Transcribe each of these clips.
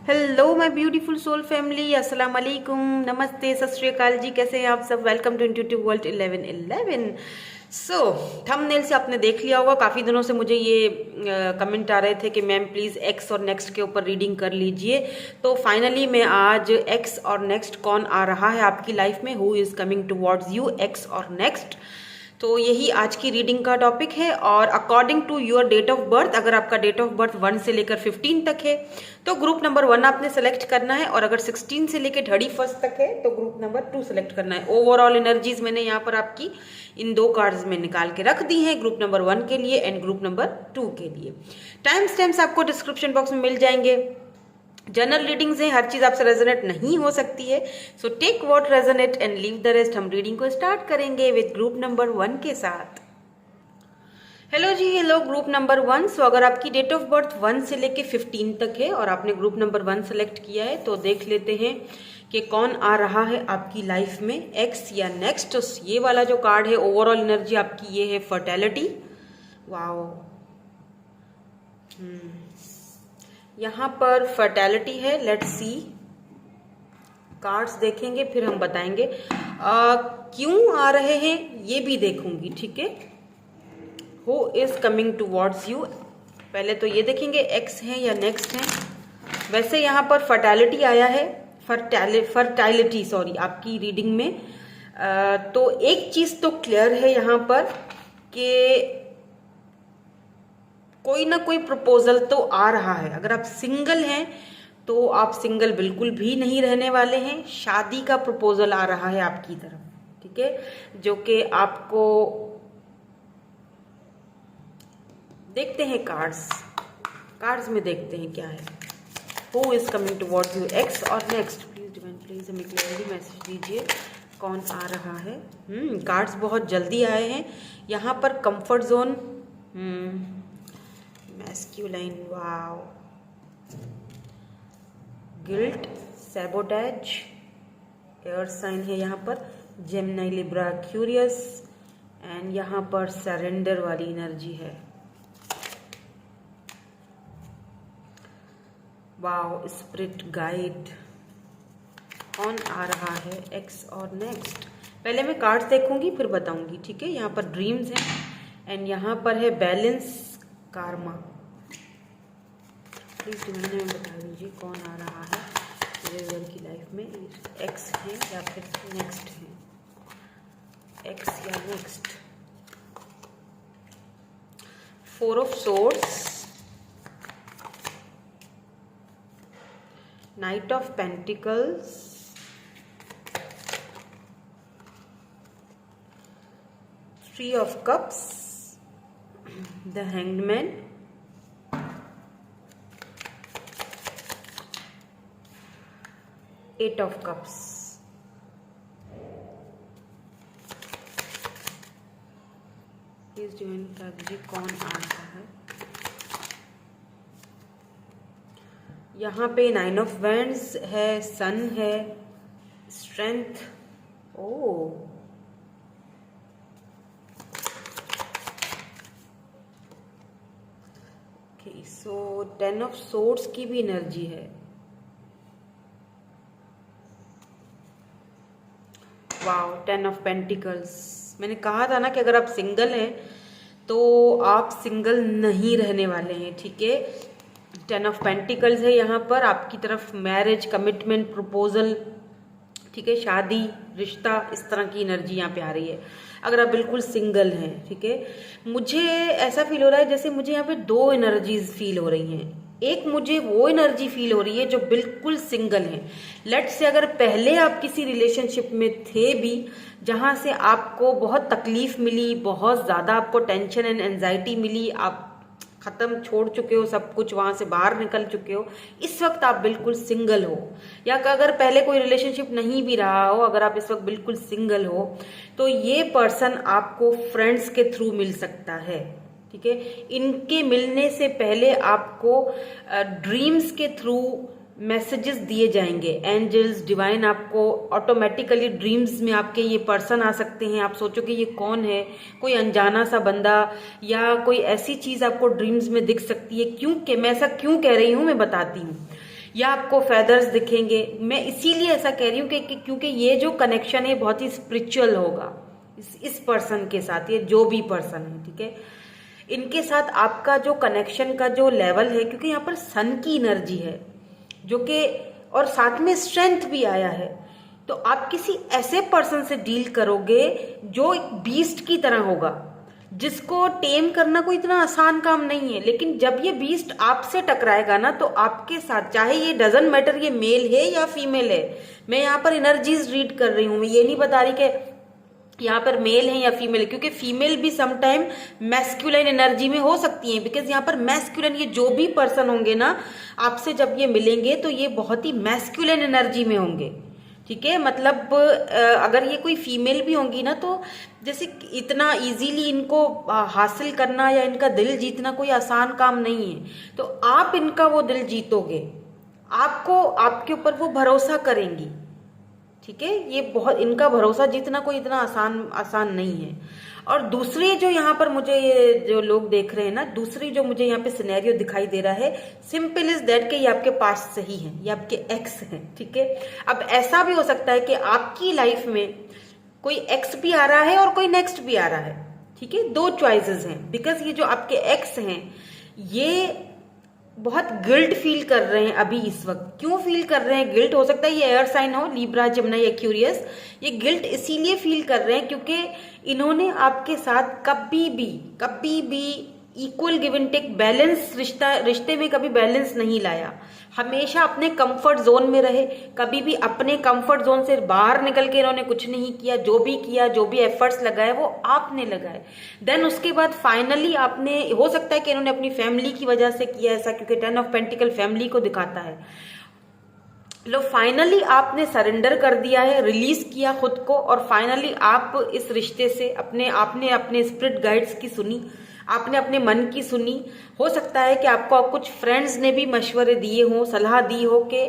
Hello my beautiful soul family, अस्सलाम वालेकुम, नमस्ते, सत श्री अकाल जी। कैसे हैं आप सब? Welcome to intuitive world 1111। So thumbnail से आपने देख लिया होगा, काफ़ी दिनों से मुझे ये कमेंट आ रहे थे कि मैम प्लीज़ एक्स और नेक्स्ट के ऊपर रीडिंग कर लीजिए। तो फाइनली मैं आज एक्स और नेक्स्ट कौन आ रहा है आपकी लाइफ में, who is coming towards you, X और नेक्स्ट, तो यही आज की रीडिंग का टॉपिक है। और according to your date of birth, अगर आपका डेट ऑफ बर्थ 1 से लेकर 15 तक है तो ग्रुप नंबर 1 आपने सेलेक्ट करना है, और अगर 16 से लेकर 31 तक है तो ग्रुप नंबर 2 सेलेक्ट करना है। ओवरऑल एनर्जीज मैंने यहाँ पर आपकी इन 2 कार्ड्स में निकाल के रख दी हैं, ग्रुप नंबर 1 के लिए एंड ग्रुप नंबर 2 के लिए। टाइम स्टैम्प्स आपको डिस्क्रिप्शन बॉक्स में मिल जाएंगे। जनरल रीडिंग्स हैं, हर चीज आपसे रेजोनेट नहीं हो सकती है, so take what resonate and leave the rest. हम रीडिंग को स्टार्ट करेंगे विद ग्रुप नंबर 1 के साथ। हेलो जी, हेलो ग्रुप नंबर 1। सो अगर आपकी डेट ऑफ बर्थ 1 से लेके 15 तक है और आपने ग्रुप नंबर 1 सेलेक्ट किया है तो देख लेते हैं कि कौन आ रहा है आपकी लाइफ में, एक्स या नेक्स्ट। तो ये वाला जो कार्ड है, ओवरऑल एनर्जी आपकी ये है फर्टेलिटी। वाओ, यहाँ पर फर्टेलिटी है। लेट्स सी, कार्ड्स देखेंगे फिर हम बताएंगे क्यों आ रहे हैं, ये भी देखूंगी, ठीक है। Who is coming towards you, पहले तो ये देखेंगे एक्स है या नेक्स्ट है। वैसे यहाँ पर फर्टेलिटी आया है, फर्टाइलिटी सॉरी, आपकी रीडिंग में। तो एक चीज तो क्लियर है यहाँ पर कि कोई ना कोई प्रपोजल तो आ रहा है। अगर आप सिंगल हैं तो आप सिंगल बिल्कुल भी नहीं रहने वाले हैं, शादी का प्रपोजल आ रहा है आपकी तरफ, ठीक है, जो कि आपको देखते हैं कार्ड्स में देखते हैं क्या है। Who is coming towards you, X और नेक्स्ट। प्लीज डिवाइन प्लीज हमें क्लियरली मैसेज दीजिए कौन आ रहा है। कार्ड्स बहुत जल्दी आए हैं यहाँ पर। Comfort zone, masculine, wow, guilt, sabotage, air sign है यहाँ पर, जेमिनी, लिब्रा, क्यूरियस, एंड यहाँ पर सरेंडर वाली एनर्जी है। Wow, spirit guide. कौन आ रहा है एक्स और नेक्स्ट? पहले मैं कार्ड्स देखूंगी फिर बताऊंगी, ठीक है। यहाँ पर ड्रीम्स हैं एंड यहाँ पर है बैलेंस, कार्मा। प्लीज डिवाइन में बता दीजिए कौन आ रहा है मेरे की लाइफ में, एक्स है या फिर नेक्स्ट है, एक्स या next. 4 of swords, night of pentacles, 3 of cups, the hanged 8 of cups. Please divine बता दीजिए कौन आ रहा है। यहाँ पे 9 ऑफ वैंड्स है, सन है, strength. Oh, so 10 of swords की भी एनर्जी है। Wow, 10 of pentacles. मैंने कहा था ना कि अगर आप सिंगल हैं तो आप सिंगल नहीं रहने वाले हैं, ठीक है। 10 ऑफ पेंटिकल्स है यहाँ पर आपकी तरफ, मैरिज, कमिटमेंट, प्रपोजल, ठीक है, शादी, रिश्ता, इस तरह की एनर्जी यहाँ पे आ रही है अगर आप बिल्कुल सिंगल हैं, ठीक है। मुझे ऐसा फील हो रहा है जैसे मुझे यहाँ पे 2 एनर्जीज फील हो रही हैं। एक मुझे वो एनर्जी फील हो रही है जो बिल्कुल सिंगल है। लेट से अगर पहले आप किसी रिलेशनशिप में थे भी जहां से आपको बहुत तकलीफ मिली, बहुत ज्यादा आपको टेंशन एंड एंजाइटी मिली, आप खत्म छोड़ चुके हो सब कुछ, वहां से बाहर निकल चुके हो, इस वक्त आप बिल्कुल सिंगल हो। या अगर पहले कोई रिलेशनशिप नहीं भी रहा हो, अगर आप इस वक्त बिल्कुल सिंगल हो तो ये पर्सन आपको फ्रेंड्स के थ्रू मिल सकता है, ठीक है। इनके मिलने से पहले आपको ड्रीम्स के थ्रू मैसेजेस दिए जाएंगे, एंजल्स, डिवाइन आपको ऑटोमेटिकली ड्रीम्स में आपके ये पर्सन आ सकते हैं। आप सोचो कि ये कौन है, कोई अनजाना सा बंदा या कोई ऐसी चीज आपको ड्रीम्स में दिख सकती है। क्योंकि मैं ऐसा क्यों कह रही हूं मैं बताती हूँ। या आपको फेदर्स दिखेंगे। मैं इसीलिए ऐसा कह रही हूँ कि क्योंकि ये जो कनेक्शन है बहुत ही स्पिरिचुअल होगा इस पर्सन के साथ, ये जो भी पर्सन है, ठीक है, इनके साथ आपका जो कनेक्शन का जो लेवल है, क्योंकि यहाँ पर सन की एनर्जी है जो कि, और साथ में स्ट्रेंथ भी आया है, तो आप किसी ऐसे पर्सन से डील करोगे जो एक बीस्ट की तरह होगा, जिसको टेम करना कोई इतना आसान काम नहीं है। लेकिन जब ये बीस्ट आपसे टकराएगा ना, तो आपके साथ, चाहे ये डजंट मैटर ये मेल है या फीमेल है, मैं यहाँ पर एनर्जीज रीड कर रही हूँ, मैं ये नहीं बता रही कि यहाँ पर मेल है या फीमेल है, क्योंकि फीमेल भी समटाइम मैस्कुलाइन एनर्जी में हो सकती है। बिकॉज यहाँ पर मैस्कुलाइन, ये जो भी पर्सन होंगे ना आपसे जब ये मिलेंगे तो ये बहुत ही मैस्कुलाइन एनर्जी में होंगे, ठीक है। मतलब अगर ये कोई फीमेल भी होंगी ना, तो जैसे इतना इजीली इनको हासिल करना या इनका दिल जीतना कोई आसान काम नहीं है, तो आप इनका वो दिल जीतोगे, आपको आपके ऊपर वो भरोसा करेंगी, ठीक है। ये बहुत, इनका भरोसा जीतना कोई इतना आसान नहीं है। और दूसरी जो यहाँ पर मुझे ये जो लोग देख रहे हैं ना, दूसरी जो मुझे यहाँ पे सिनेरियो दिखाई दे रहा है, सिंपल इज दैट कि ये आपके पास से ही है, ये आपके एक्स हैं, ठीक है। अब ऐसा भी हो सकता है कि आपकी लाइफ में कोई एक्स भी आ रहा है और कोई नेक्स्ट भी आ रहा है, ठीक है, दो चॉइसेस हैं। बिकॉज ये जो आपके एक्स हैं ये बहुत गिल्ट फील कर रहे हैं अभी इस वक्त। क्यों फील कर रहे हैं गिल्ट? हो सकता है ये एयर साइन हो, लिब्रा, जमुना, एक्वेरियस। ये गिल्ट इसीलिए फील कर रहे हैं क्योंकि इन्होंने आपके साथ कभी भी equal give and take, balance रिश्ते में कभी बैलेंस नहीं लाया। हमेशा अपने कंफर्ट जोन में रहे, कभी भी अपने कंफर्ट जोन से बाहर निकल के इन्होंने कुछ नहीं किया। जो भी एफर्ट्स लगाए वो आपने लगाए। देन उसके बाद फाइनली आपने, हो सकता है कि इन्होंने अपनी फैमिली की वजह से किया ऐसा, क्योंकि 10 ऑफ पेंटिकल फैमिली को दिखाता है। लो फाइनली आपने सरेंडर कर दिया है, रिलीज किया खुद को, और फाइनली आप इस रिश्ते से आपने अपने स्पिरिट गाइड्स की सुनी, आपने अपने मन की सुनी। हो सकता है कि आपको कुछ फ्रेंड्स ने भी मशवरे दिए हों, सलाह दी हो कि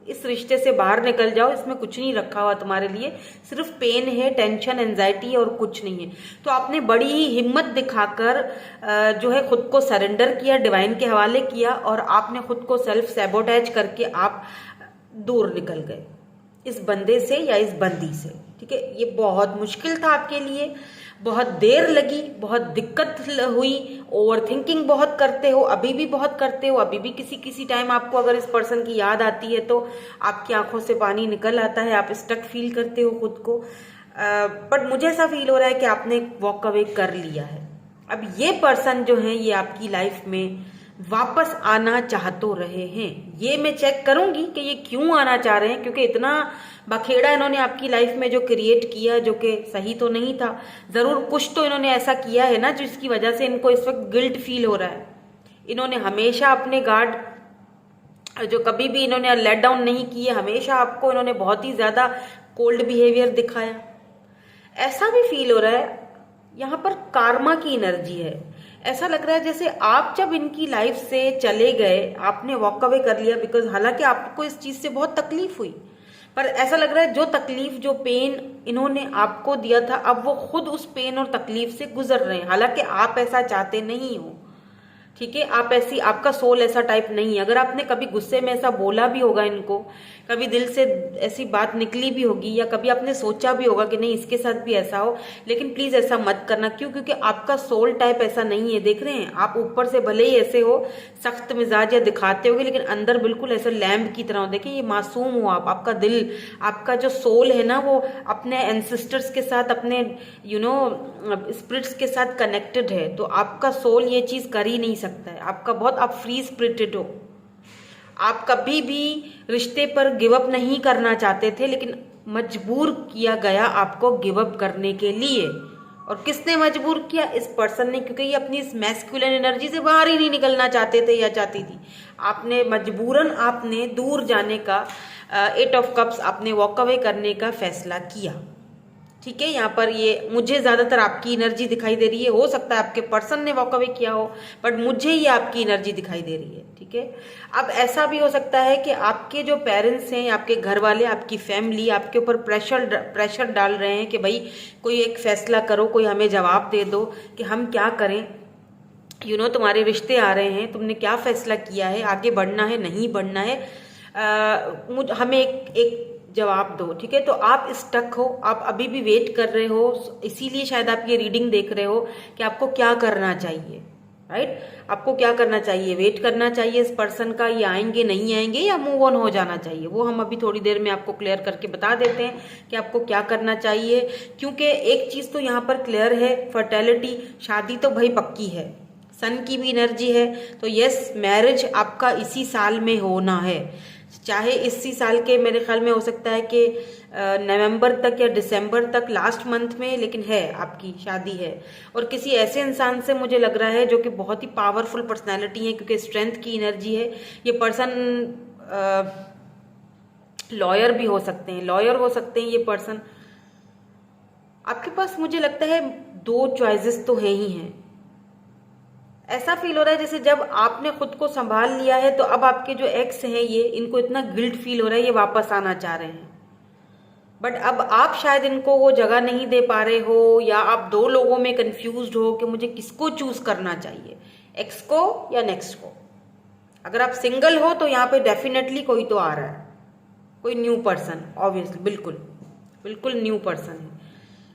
इस रिश्ते से बाहर निकल जाओ, इसमें कुछ नहीं रखा हुआ तुम्हारे लिए, सिर्फ पेन है, टेंशन, एंजाइटी और कुछ नहीं है। तो आपने बड़ी ही हिम्मत दिखाकर जो है खुद को सरेंडर किया, डिवाइन के हवाले किया, और आपने खुद को सेल्फ सैबोटेज करके आप दूर निकल गए इस बंदे से या इस बंदी से, ठीक है। ये बहुत मुश्किल था आपके लिए, बहुत देर लगी, बहुत दिक्कत हुई, ओवर थिंकिंग बहुत करते हो, अभी भी बहुत करते हो, अभी भी किसी टाइम आपको अगर इस पर्सन की याद आती है तो आपकी आंखों से पानी निकल आता है, आप स्टक फील करते हो खुद को। बट मुझे ऐसा फील हो रहा है कि आपने वॉक अवे कर लिया है। अब ये पर्सन जो है ये आपकी लाइफ में वापस आना चाह तो रहे हैं। ये मैं चेक करूंगी कि ये क्यों आना चाह रहे हैं, क्योंकि इतना बखेड़ा इन्होंने आपकी लाइफ में जो क्रिएट किया, जो कि सही तो नहीं था। जरूर कुछ तो इन्होंने ऐसा किया है ना जिसकी वजह से इनको इस वक्त गिल्ट फील हो रहा है। इन्होंने हमेशा अपने गार्ड, जो कभी भी इन्होंने लेट डाउन नहीं किए, हमेशा आपको इन्होंने बहुत ही ज्यादा कोल्ड बिहेवियर दिखाया। ऐसा भी फील हो रहा है यहाँ पर कार्मा की एनर्जी है। ऐसा लग रहा है जैसे आप जब इनकी लाइफ से चले गए, आपने वॉक अवे कर लिया, बिकॉज हालांकि आपको इस चीज से बहुत तकलीफ हुई, पर ऐसा लग रहा है जो तकलीफ, जो पेन इन्होंने आपको दिया था, अब वो खुद उस पेन और तकलीफ से गुजर रहे हैं। हालांकि आप ऐसा चाहते नहीं हो, ठीक है, आपका सोल ऐसा टाइप नहीं है। अगर आपने कभी गुस्से में ऐसा बोला भी होगा इनको, कभी दिल से ऐसी बात निकली भी होगी, या कभी आपने सोचा भी होगा कि नहीं इसके साथ भी ऐसा हो, लेकिन प्लीज ऐसा मत करना। क्यों? क्योंकि आपका सोल टाइप ऐसा नहीं है। देख रहे हैं आप, ऊपर से भले ही ऐसे हो, सख्त मिजाज या दिखाते होगे, लेकिन अंदर बिल्कुल ऐसे लैम्प की तरह हो। देखिए ये मासूम हो आप, आपका दिल, आपका जो सोल है ना, वो अपने एंसेस्टर्स के साथ, अपने स्पिरिट्स के साथ कनेक्टेड है। तो आपका सोल ये चीज कर ही नहीं सकता है। आपका बहुत, आप फ्री स्पिरिटेड हो, आप कभी भी रिश्ते पर गिव अप नहीं करना चाहते थे, लेकिन मजबूर किया गया आपको गिव अप करने के लिए। और किसने मजबूर किया? इस पर्सन ने, क्योंकि ये अपनी इस मैस्कुलिन एनर्जी से बाहर ही नहीं निकलना चाहते थे या चाहती थी। आपने मजबूरन, आपने दूर जाने का, 8 ऑफ कप्स, आपने वॉक अवे करने का फैसला किया, ठीक है। यहाँ पर ये मुझे ज्यादातर आपकी एनर्जी दिखाई दे रही है। हो सकता है आपके पर्सन ने वॉक अवे किया हो, बट मुझे ये आपकी एनर्जी दिखाई दे रही है, ठीक है। अब ऐसा भी हो सकता है कि आपके जो पेरेंट्स हैं, आपके घर वाले, आपकी फैमिली आपके ऊपर प्रेशर डाल रहे हैं कि भाई कोई एक फैसला करो, कोई हमें जवाब दे दो कि हम क्या करें। तुम्हारे रिश्ते आ रहे हैं, तुमने क्या फैसला किया है, आगे बढ़ना है, नहीं बढ़ना है। हमें एक जवाब दो, ठीक है। तो आप स्टक हो, आप अभी भी वेट कर रहे हो, इसीलिए शायद आप ये रीडिंग देख रहे हो कि आपको क्या करना चाहिए, राइट। आपको क्या करना चाहिए, वेट करना चाहिए इस पर्सन का, ये आएंगे नहीं आएंगे, या मूव ऑन हो जाना चाहिए। वो हम अभी थोड़ी देर में आपको क्लियर करके बता देते हैं कि आपको क्या करना चाहिए। क्योंकि एक चीज तो यहाँ पर क्लियर है, फर्टेलिटी, शादी तो भाई पक्की है, सन की भी एनर्जी है, तो यस मैरिज आपका इसी साल में होना है। चाहे इसी साल के, मेरे ख्याल में हो सकता है कि नवंबर तक या दिसंबर तक, लास्ट मंथ में, लेकिन है आपकी शादी है। और किसी ऐसे इंसान से मुझे लग रहा है जो कि बहुत ही पावरफुल पर्सनालिटी है, क्योंकि स्ट्रेंथ की एनर्जी है। ये पर्सन लॉयर भी हो सकते हैं, लॉयर हो सकते हैं ये पर्सन। आपके पास मुझे लगता है दो चॉइसेस तो है ही हैं। ऐसा फील हो रहा है जैसे जब आपने खुद को संभाल लिया है, तो अब आपके जो एक्स हैं ये, इनको इतना गिल्ट फील हो रहा है, ये वापस आना चाह रहे हैं, बट अब आप शायद इनको वो जगह नहीं दे पा रहे हो, या आप दो लोगों में कंफ्यूज्ड हो कि मुझे किसको चूज करना चाहिए, एक्स को या नेक्स्ट को। अगर आप सिंगल हो तो यहाँ पे डेफिनेटली कोई तो आ रहा है, कोई न्यू पर्सन, ऑब्वियसली, बिल्कुल बिल्कुल न्यू पर्सन है।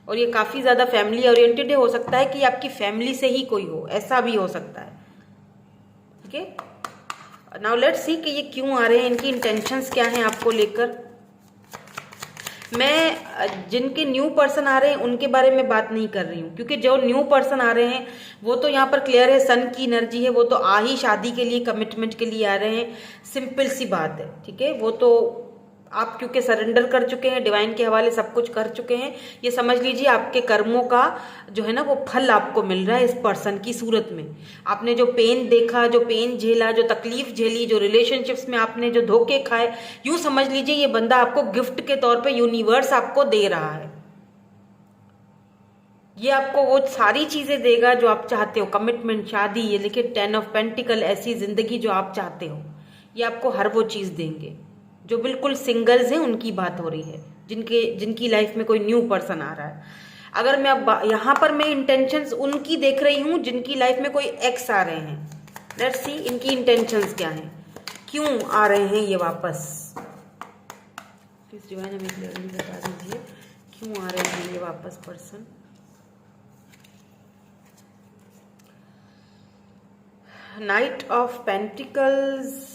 और ये काफी ज्यादा फैमिली ओरिएंटेड है, हो सकता है कि आपकी फैमिली से ही कोई हो, ऐसा भी हो सकता है, ठीक है। नाउ लेट्स सी कि ये क्यों आ रहे हैं, इनकी इंटेंशंस क्या हैं आपको लेकर। मैं जिनके न्यू पर्सन आ रहे हैं उनके बारे में बात नहीं कर रही हूँ, क्योंकि जो न्यू पर्सन आ रहे हैं वो तो यहाँ पर क्लियर है, सन की एनर्जी है, वो तो आ ही शादी के लिए, कमिटमेंट के लिए आ रहे हैं, सिंपल सी बात है, ठीक है। वो तो आप क्योंकि सरेंडर कर चुके हैं, डिवाइन के हवाले सब कुछ कर चुके हैं, ये समझ लीजिए आपके कर्मों का जो है ना वो फल आपको मिल रहा है इस पर्सन की सूरत में। आपने जो पेन देखा, जो पेन झेला, जो तकलीफ झेली, जो रिलेशनशिप्स में आपने जो धोखे खाए, यूं समझ लीजिए ये बंदा आपको गिफ्ट के तौर पे यूनिवर्स आपको दे रहा है। ये आपको वो सारी चीजें देगा जो आप चाहते हो, कमिटमेंट, शादी, ये लिखे 10 ऑफ पेंटिकल, ऐसी जिंदगी जो आप चाहते हो, ये आपको हर वो चीज देंगे। जो बिल्कुल सिंगल्स हैं उनकी बात हो रही है, जिनकी लाइफ में कोई न्यू पर्सन आ रहा है। अगर मैं अब यहाँ पर मैं इंटेंशंस उनकी देख रही हूँ जिनकी लाइफ में कोई एक्स आ रहे हैं। लेट्स सी इनकी इंटेंशंस क्या हैं, क्यों आ रहे हैं ये वापस। प्लीज डिवाइन हमें क्लियरली बता दीजिए क्यों आ रहे हैं ये वापस person. Knight of pentacles,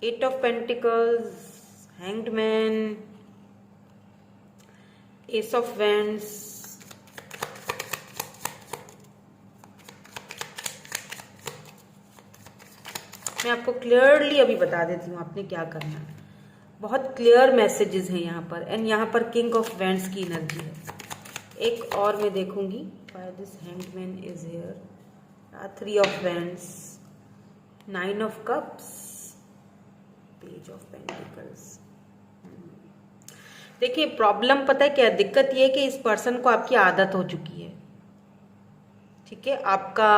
eight of pentacles, hanged man, ace of wands, मैं आपको क्लियरली अभी बता देती हूँ आपने क्या करना है। बहुत क्लियर मैसेजेस हैं यहाँ पर, एंड यहाँ पर किंग ऑफ वैंड्स की एनर्जी है। एक और मैं देखूंगी, why this hanged man is here, 3 of wands, 9 of cups, page of pentacles. देखिए प्रॉब्लम पता है क्या, दिक्कत ये है कि इस पर्सन को आपकी आदत हो चुकी है, ठीक है। आपका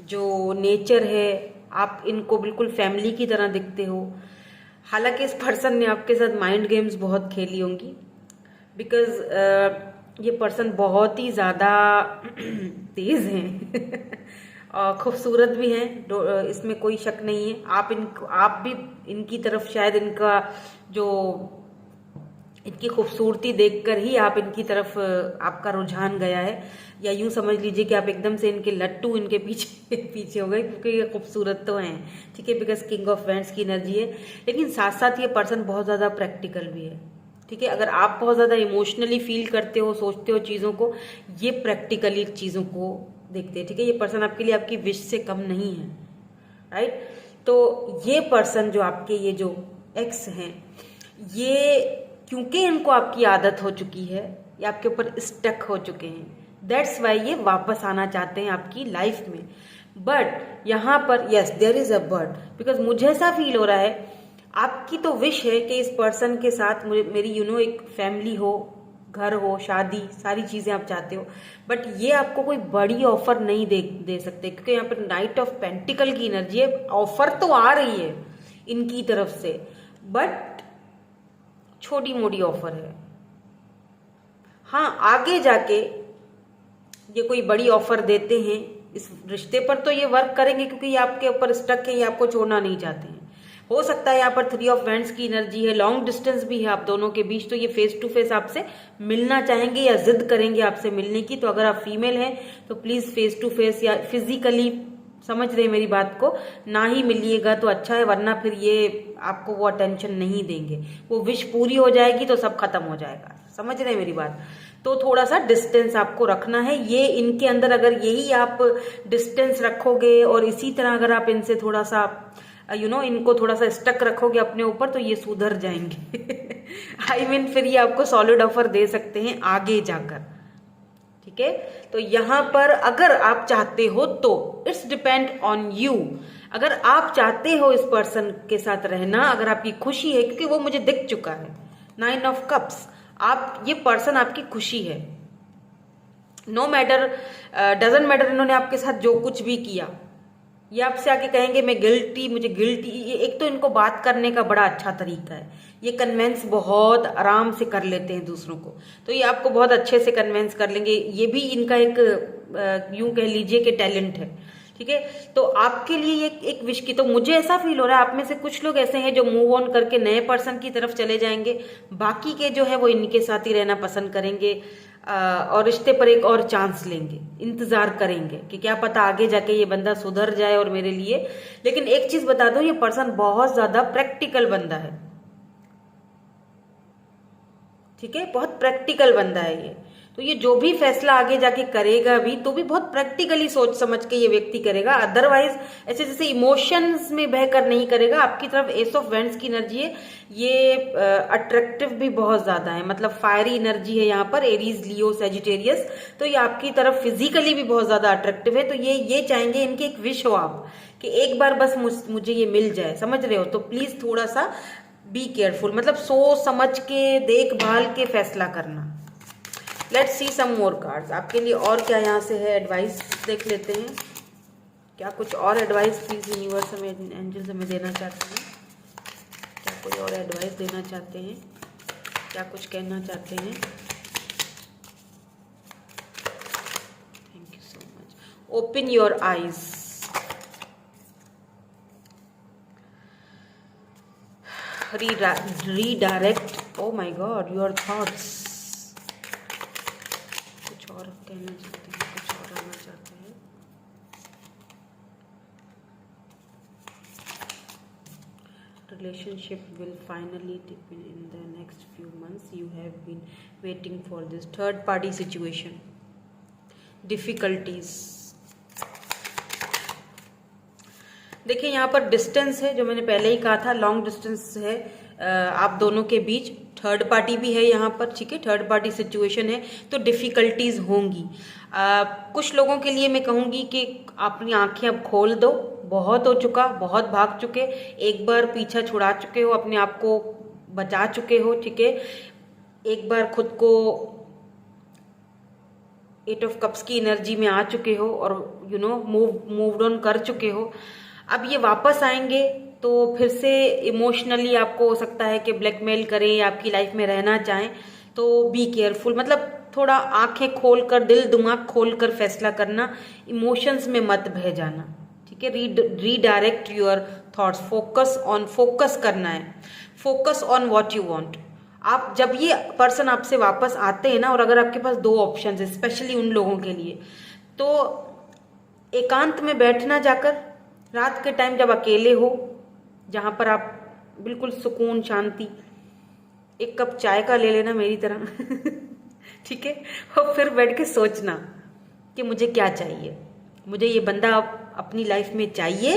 जो नेचर है, आप इनको बिल्कुल फैमिली की तरह दिखते हो। हालांकि इस पर्सन ने आपके साथ माइंड गेम्स बहुत खेली होंगी, बिकॉज ये पर्सन बहुत ही ज़्यादा तेज हैं और खूबसूरत भी हैं, इसमें कोई शक नहीं है। आप भी इनकी तरफ शायद इनकी खूबसूरती देखकर ही आप इनकी तरफ आपका रुझान गया है, या यूं समझ लीजिए कि आप एकदम से इनके लट्टू इनके पीछे पीछे हो गए, क्योंकि ये खूबसूरत तो हैं, ठीक है, बिकॉज किंग ऑफ वैंड्स की एनर्जी है। लेकिन साथ साथ ये पर्सन बहुत ज़्यादा प्रैक्टिकल भी है, ठीक है। अगर आप बहुत ज़्यादा इमोशनली फील करते हो, सोचते हो चीज़ों को, ये प्रैक्टिकली चीज़ों को देखते हैं, ठीक है। ये पर्सन आपके लिए आपकी विश से कम नहीं है, राइट। तो ये पर्सन जो आपके ये जो एक्स हैं, ये क्योंकि इनको आपकी आदत हो चुकी है, ये आपके ऊपर स्टक हो चुके हैं, दैट्स वाई ये वापस आना चाहते हैं आपकी लाइफ में। बट यहाँ पर yes there is a but, because मुझे ऐसा फील हो रहा है आपकी तो विश है कि इस पर्सन के साथ मेरी एक फैमिली हो, घर हो, शादी, सारी चीजें आप चाहते हो, बट ये आपको कोई बड़ी ऑफर नहीं दे सकते, क्योंकि यहाँ पर नाइट ऑफ पेंटिकल की एनर्जी है। ऑफर तो आ रही है इनकी तरफ से, बट छोटी मोटी ऑफर है। हाँ, आगे जाके ये कोई बड़ी ऑफर देते हैं, इस रिश्ते पर तो ये वर्क करेंगे क्योंकि ये आपके ऊपर स्टक है, ये आपको छोड़ना नहीं चाहते हैं। हो सकता है यहाँ पर 3 ऑफ वैंड्स की एनर्जी है, लॉन्ग डिस्टेंस भी है आप दोनों के बीच, तो ये फेस टू फेस आपसे मिलना चाहेंगे या जिद करेंगे आपसे मिलने की। तो अगर आप फीमेल हैं तो प्लीज फेस टू फेस या फिजिकली, समझ रहे मेरी बात को, ना ही मिलिएगा तो अच्छा है, वरना फिर ये आपको वो अटेंशन नहीं देंगे। वो विश पूरी हो जाएगी तो सब खत्म हो जाएगा, समझ रहे मेरी बात। तो थोड़ा सा डिस्टेंस आपको रखना है। ये इनके अंदर अगर यही आप डिस्टेंस रखोगे और इसी तरह अगर आप इनसे थोड़ा सा इनको थोड़ा सा स्टक रखोगे अपने ऊपर, तो ये सुधर जाएंगे। आई मीन फिर ये आपको सॉलिड ऑफर दे सकते हैं आगे जाकर, ठीक है। तो यहां पर अगर आप चाहते हो तो इट्स डिपेंड ऑन यू। अगर आप चाहते हो इस पर्सन के साथ रहना, अगर आपकी खुशी है, क्योंकि वो मुझे दिख चुका है 9 ऑफ कप्स, आप ये पर्सन आपकी खुशी है। नो मैटर, डजंट मैटर इन्होंने आपके साथ जो कुछ भी किया, ये आपसे आके कहेंगे मैं गिल्टी, मुझे गिल्टी। एक तो इनको बात करने का बड़ा अच्छा तरीका है, ये कन्वेंस बहुत आराम से कर लेते हैं दूसरों को, तो ये आपको बहुत अच्छे से कन्वेंस कर लेंगे। ये भी इनका एक यूं कह लीजिए कि टैलेंट है, ठीक है। तो आपके लिए ये एक विश की, तो मुझे ऐसा फील हो रहा है आप में से कुछ लोग ऐसे हैं जो मूव ऑन करके नए पर्सन की तरफ चले जाएंगे, बाकी के जो है वो इनके साथ ही रहना पसंद करेंगे और रिश्ते पर एक और चांस लेंगे, इंतजार करेंगे कि क्या पता आगे जाके ये बंदा सुधर जाए और मेरे लिए। लेकिन एक चीज बता दो, ये पर्सन बहुत ज्यादा प्रैक्टिकल बंदा है, ठीक है, बहुत प्रैक्टिकल बंदा है ये। तो ये जो भी फैसला आगे जाके करेगा भी, तो भी बहुत प्रैक्टिकली सोच समझ के ये व्यक्ति करेगा। अदरवाइज ऐसे जैसे इमोशंस में बहकर नहीं करेगा। आपकी तरफ एस ऑफ वैंड्स की एनर्जी है, ये अट्रैक्टिव भी बहुत ज्यादा है, मतलब फायरी एनर्जी है यहाँ पर, एरीज, लियो, सेजिटेरियस। तो ये आपकी तरफ फिजिकली भी बहुत ज्यादा अट्रैक्टिव है। तो ये चाहेंगे, इनकी एक विश हो आप कि एक बार बस मुझे ये मिल जाए, समझ रहे हो। तो प्लीज थोड़ा सा बी केयरफुल, मतलब सोच समझ के देखभाल के फैसला करना। Let's see some more cards आपके लिए और क्या यहाँ से है, एडवाइस देख लेते हैं। क्या कुछ और एडवाइस प्लीज यूनिवर्स हमें, एंजल्स हमें देना चाहते हैं? क्या कोई और एडवाइस देना चाहते हैं? क्या कुछ कहना चाहते हैं? Thank you so much. Open your eyes. Redirect, O my God, your thoughts. कुछ और कहना चाहते हैं, कुछ और आना चाहते हैं। Relationship will finally deepen in the next few months. You have been waiting for this. Third party situation, difficulties. देखिए यहाँ पर डिस्टेंस है, जो मैंने पहले ही कहा था, लॉन्ग डिस्टेंस है आप दोनों के बीच। थर्ड पार्टी भी है यहाँ पर, ठीक है, थर्ड पार्टी सिचुएशन है, तो डिफिकल्टीज होंगी। कुछ लोगों के लिए मैं कहूँगी कि अपनी आंखें अब खोल दो, बहुत हो चुका, बहुत भाग चुके, एक बार पीछा छुड़ा चुके हो, अपने आप को बचा चुके हो, ठीक है। एक बार खुद को 8 ऑफ कप्स की एनर्जी में आ चुके हो और मूव्ड ऑन कर चुके हो। अब ये वापस आएंगे तो फिर से इमोशनली आपको हो सकता है कि ब्लैकमेल करें या आपकी लाइफ में रहना चाहें, तो बी केयरफुल, मतलब थोड़ा आंखें खोलकर, दिल दिमाग खोलकर फैसला करना, इमोशंस में मत बह जाना, ठीक है। रीडायरेक्ट योर थॉट्स, फोकस करना है, focus on what you want. आप जब ये पर्सन आपसे वापस आते हैं ना, और अगर आपके पास 2 ऑप्शन है स्पेशली उन लोगों के लिए, तो एकांत में बैठना जाकर रात के टाइम जब अकेले हो, जहां पर आप बिल्कुल सुकून शांति, 1 कप चाय का ले लेना मेरी तरह ठीक है, और फिर बैठ के सोचना कि मुझे क्या चाहिए, मुझे ये बंदा अपनी लाइफ में चाहिए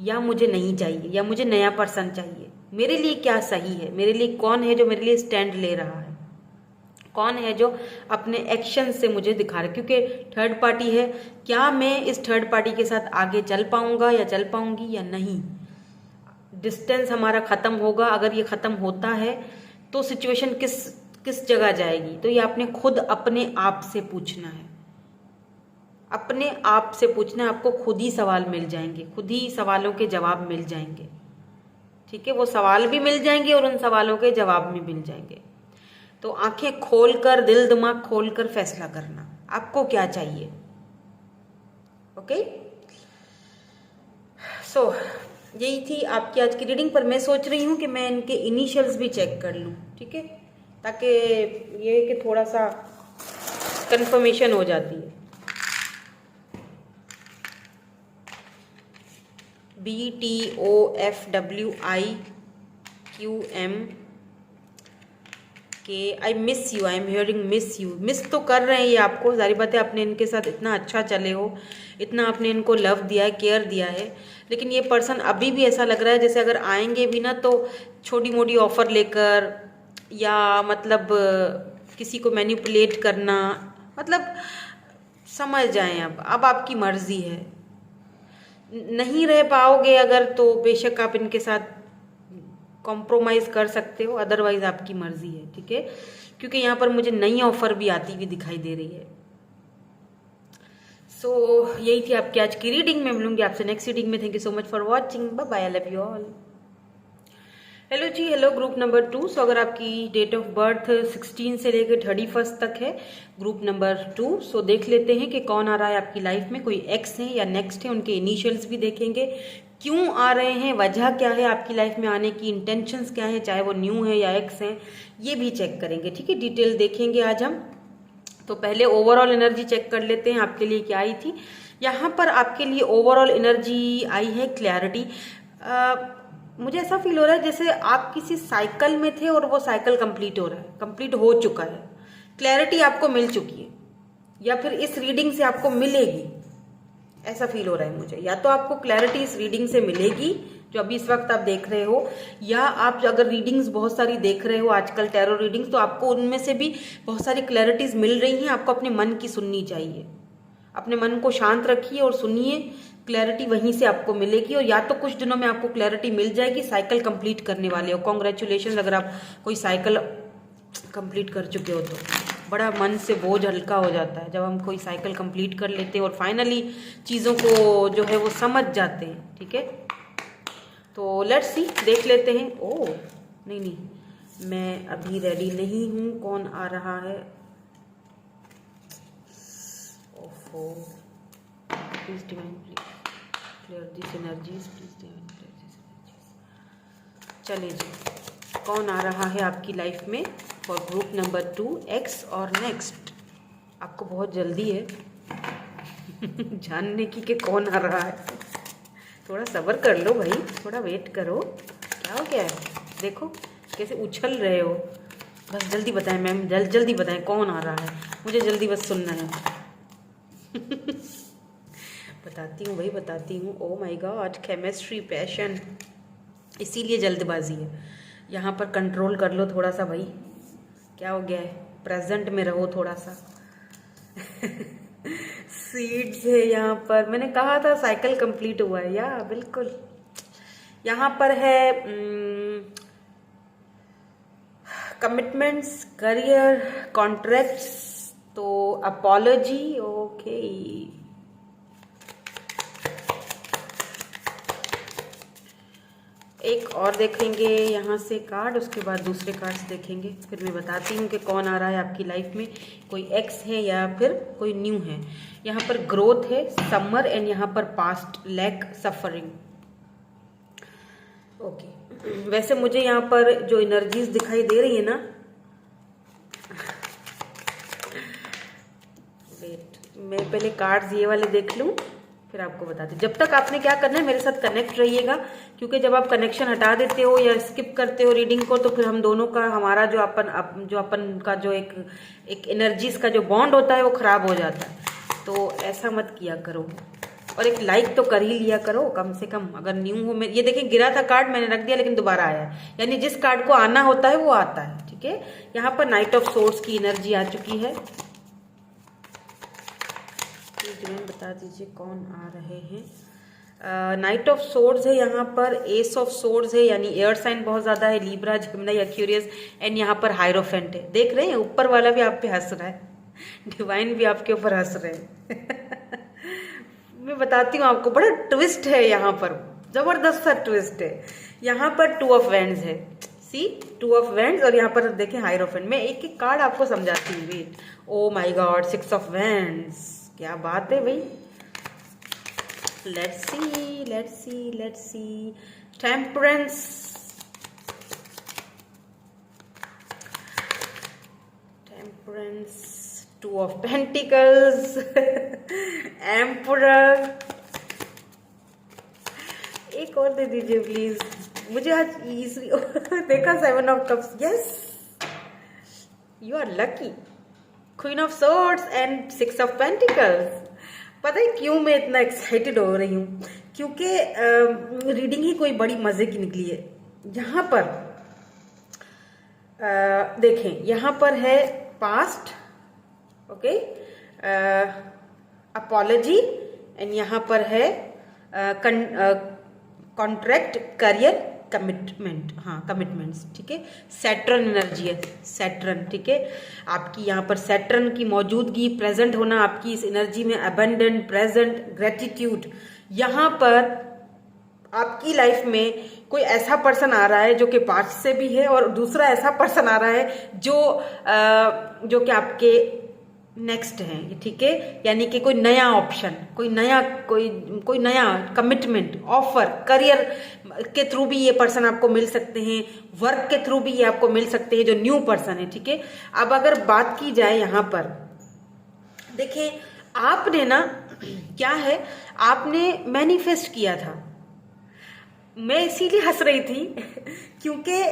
या मुझे नहीं चाहिए, या मुझे नया पर्सन चाहिए, मेरे लिए क्या सही है, मेरे लिए कौन है जो मेरे लिए स्टैंड ले रहा है, कौन है जो अपने एक्शन से मुझे दिखा रहा है। क्योंकि थर्ड पार्टी है, क्या मैं इस थर्ड पार्टी के साथ आगे चल पाऊंगा या चल पाऊंगी या नहीं, डिस्टेंस हमारा खत्म होगा, अगर ये खत्म होता है तो सिचुएशन किस जगह जाएगी। तो ये आपने खुद अपने आप से पूछना है, अपने आप से पूछना है, आपको खुद ही सवाल मिल जाएंगे, खुद ही सवालों के जवाब मिल जाएंगे, ठीक है। वो सवाल भी मिल जाएंगे और उन सवालों के जवाब भी मिल जाएंगे। तो आंखें खोलकर, दिल दिमाग खोलकर फैसला करना, आपको क्या चाहिए, ओके। सो यही थी आपकी आज की रीडिंग, पर मैं सोच रही हूँ कि मैं इनके इनिशियल्स भी चेक कर लूँ, ठीक है, ताकि ये कि थोड़ा सा कंफर्मेशन हो जाती है। BTOFWIQM I miss you, I am hearing miss you. Miss तो कर रहे हैं ये आपको, सारी बातें, आपने इनके साथ इतना अच्छा चले हो, इतना आपने इनको लव दिया है, केयर दिया है, लेकिन ये पर्सन अभी भी ऐसा लग रहा है जैसे अगर आएंगे भी ना तो छोटी मोटी ऑफर लेकर, या मतलब किसी को मैनिपुलेट करना, मतलब समझ जाएं। अब आपकी मर्जी है, नहीं रह पाओगे अगर तो बेशक आप इनके साथ कॉम्प्रोमाइज़ कर सकते हो, अदरवाइज आपकी मर्जी है, ठीक है, क्योंकि यहाँ पर मुझे नई ऑफर भी आती हुई दिखाई दे रही है। सो यही थी आपकी आज की रीडिंग। मैं मिलूंगी आपसे नेक्स्ट रीडिंग में। Thank you so much for watching, bye bye, I love you all. Hello जी, हेलो ग्रुप नंबर 2। सो अगर आपकी डेट ऑफ बर्थ 16 से लेकर 31 तक है, ग्रुप नंबर 2, सो देख लेते हैं कि कौन आ रहा है आपकी लाइफ में। कोई एक्स है या नेक्स्ट है, उनके इनिशियल्स भी देखेंगे, क्यों आ रहे हैं, वजह क्या है आपकी लाइफ में आने की, इंटेंशंस क्या है, चाहे वो न्यू है या एक्स है, ये भी चेक करेंगे, ठीक है, डिटेल देखेंगे आज हम। तो पहले ओवरऑल एनर्जी चेक कर लेते हैं आपके लिए क्या आई थी। यहाँ पर आपके लिए ओवरऑल एनर्जी आई है क्लैरिटी। मुझे ऐसा फील हो रहा है जैसे आप किसी साइकिल में थे और वो साइकिल कंप्लीट हो रहा है, कंप्लीट हो चुका है, क्लैरिटी आपको मिल चुकी है, या फिर इस रीडिंग से आपको मिलेगी, ऐसा फील हो रहा है मुझे। या तो आपको क्लैरिटी इस रीडिंग से मिलेगी जो अभी इस वक्त आप देख रहे हो, या आप अगर रीडिंग्स बहुत सारी देख रहे हो आजकल, टैरो रीडिंग्स, तो आपको उनमें से भी बहुत सारी क्लैरिटीज मिल रही हैं। आपको अपने मन की सुननी चाहिए, अपने मन को शांत रखिए और सुनिए, क्लैरिटी वहीं से आपको मिलेगी। और या तो कुछ दिनों में आपको क्लैरिटी मिल जाएगी, साइकिल कंप्लीट करने वाले हो, कॉन्ग्रेचुलेशन अगर आप कोई साइकिल कंप्लीट कर चुके हो तो। बड़ा मन से बोझ हल्का हो जाता है जब हम कोई साइकिल कंप्लीट कर लेते हैं और फाइनली चीज़ों को जो है वो समझ जाते हैं, ठीक है। तो लेट्स सी, देख लेते हैं। ओह नहीं, मैं अभी रेडी नहीं हूँ, कौन आ रहा है, ओफो, please divine please clear this energies, please divine clear this energies. चलिए जी, कौन आ रहा है आपकी लाइफ में फॉर ग्रुप नंबर 2, एक्स और नेक्स्ट। आपको बहुत जल्दी है जानने की कि कौन आ रहा है। थोड़ा सब्र कर लो भाई, थोड़ा वेट करो, क्या हो गया है, देखो कैसे उछल रहे हो। बस जल्दी बताएं मैम, जल्दी बताएं कौन आ रहा है, मुझे जल्दी बस सुनना है बताती हूँ भाई, बताती हूँ। ओ माय गॉड, केमिस्ट्री, पैशन, इसीलिए जल्दबाजी है। यहाँ पर कंट्रोल कर लो थोड़ा सा भाई, क्या हो गया है, प्रेजेंट में रहो थोड़ा सा सीड्स है यहाँ पर, मैंने कहा था साइकिल कंप्लीट हुआ है, या बिल्कुल। यहाँ पर है कमिटमेंट्स, करियर, कॉन्ट्रैक्ट्स, तो अपॉलॉजी, ओके। एक और देखेंगे यहाँ से कार्ड, उसके बाद दूसरे कार्ड्स देखेंगे, फिर मैं बताती हूँ कि कौन आ रहा है आपकी लाइफ में, कोई एक्स है या फिर कोई न्यू है। यहाँ पर ग्रोथ है, समर, एंड यहाँ पर पास्ट, लैक, सफरिंग, ओके। वैसे मुझे यहाँ पर जो एनर्जीज दिखाई दे रही है ना, वेट, मैं पहले कार्ड्स ये वाले देख लूँ फिर आपको बताते। जब तक आपने क्या करना है, मेरे साथ कनेक्ट रहिएगा, क्योंकि जब आप कनेक्शन हटा देते हो या स्किप करते हो रीडिंग को, तो फिर हम दोनों का, हमारा जो अपन का जो एक एनर्जीज का जो बॉन्ड होता है वो खराब हो जाता है। तो ऐसा मत किया करो, और एक लाइक तो कर ही लिया करो कम से कम, अगर न्यू हो। मैं ये देखें, गिरा था कार्ड, मैंने रख दिया लेकिन दोबारा आया है, यानी जिस कार्ड को आना होता है वो आता है, ठीक है। यहाँ पर नाइट ऑफ सोर्ड्स की एनर्जी आ चुकी है, बता दीजिए कौन आ रहे हैं। नाइट ऑफ सोर्ड्स है यहाँ पर, एस ऑफ सोर्ड्स है, यानी एयर साइन बहुत ज्यादा है, लीब्रा, जेमिनी, एक्वेरियस, एंड यहाँ पर हायरोफेंट है। देख रहे हैं, ऊपर वाला भी आप पे हंस रहा है, डिवाइन भी आपके ऊपर हंस रहे हैं मैं बताती हूँ आपको, बड़ा ट्विस्ट है यहाँ पर, जबरदस्त सा ट्विस्ट है। यहाँ पर 2 ऑफ वैंड्स है, सी 2 ऑफ वैंड्स, और यहाँ पर देखें हायरोफेंट। मैं एक एक कार्ड आपको समझाती हूँ, wait. Oh my God, 6 of wands, क्या बात है भाई, Let's see. Temperance. Two of Pentacles. Emperor. एक और दे दीजिए प्लीज, मुझे आज इजी देखा 7 of cups. Yes, you are lucky. Queen of swords and 6 of pentacles. पता है क्यों मैं इतना एक्साइटेड हो रही हूँ? क्योंकि रीडिंग ही कोई बड़ी मजे की निकली है. यहाँ पर देखें, यहाँ पर है पास्ट, ओके, अपॉलजी, एंड यहाँ पर है कॉन्ट्रैक्ट, करियर, कमिटमेंट. हाँ, कमिटमेंट्स. ठीक है, सैटर्न एनर्जी है, सैटर्न. ठीक है, आपकी यहाँ पर सैटर्न की मौजूदगी, प्रेजेंट होना आपकी इस एनर्जी में, अबंडेंट, प्रेजेंट, ग्रेटिट्यूड. यहाँ पर आपकी लाइफ में कोई ऐसा पर्सन आ रहा है जो कि पास्ट से भी है, और दूसरा ऐसा पर्सन आ रहा है जो कि आपके नेक्स्ट है. ठीक है, यानी कि कोई नया ऑप्शन, कोई नया कमिटमेंट, ऑफर, करियर के थ्रू भी ये पर्सन आपको मिल सकते हैं, वर्क के थ्रू भी ये आपको मिल सकते हैं जो न्यू पर्सन है. ठीक है, अब अगर बात की जाए यहाँ पर, देखिए आपने ना क्या है, आपने मैनिफेस्ट किया था. मैं इसीलिए हंस रही थी क्योंकि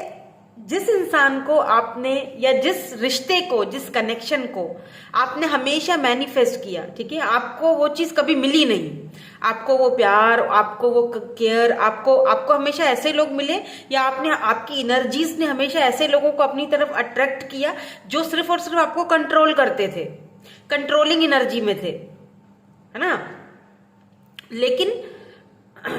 जिस इंसान को आपने, या जिस रिश्ते को, जिस कनेक्शन को आपने हमेशा मैनिफेस्ट किया, ठीक है, आपको वो चीज कभी मिली नहीं. आपको वो प्यार, आपको वो केयर, आपको हमेशा ऐसे लोग मिले, या आपकी एनर्जीज ने हमेशा ऐसे लोगों को अपनी तरफ अट्रैक्ट किया जो सिर्फ और सिर्फ आपको कंट्रोल करते थे, कंट्रोलिंग एनर्जी में थे, है ना. लेकिन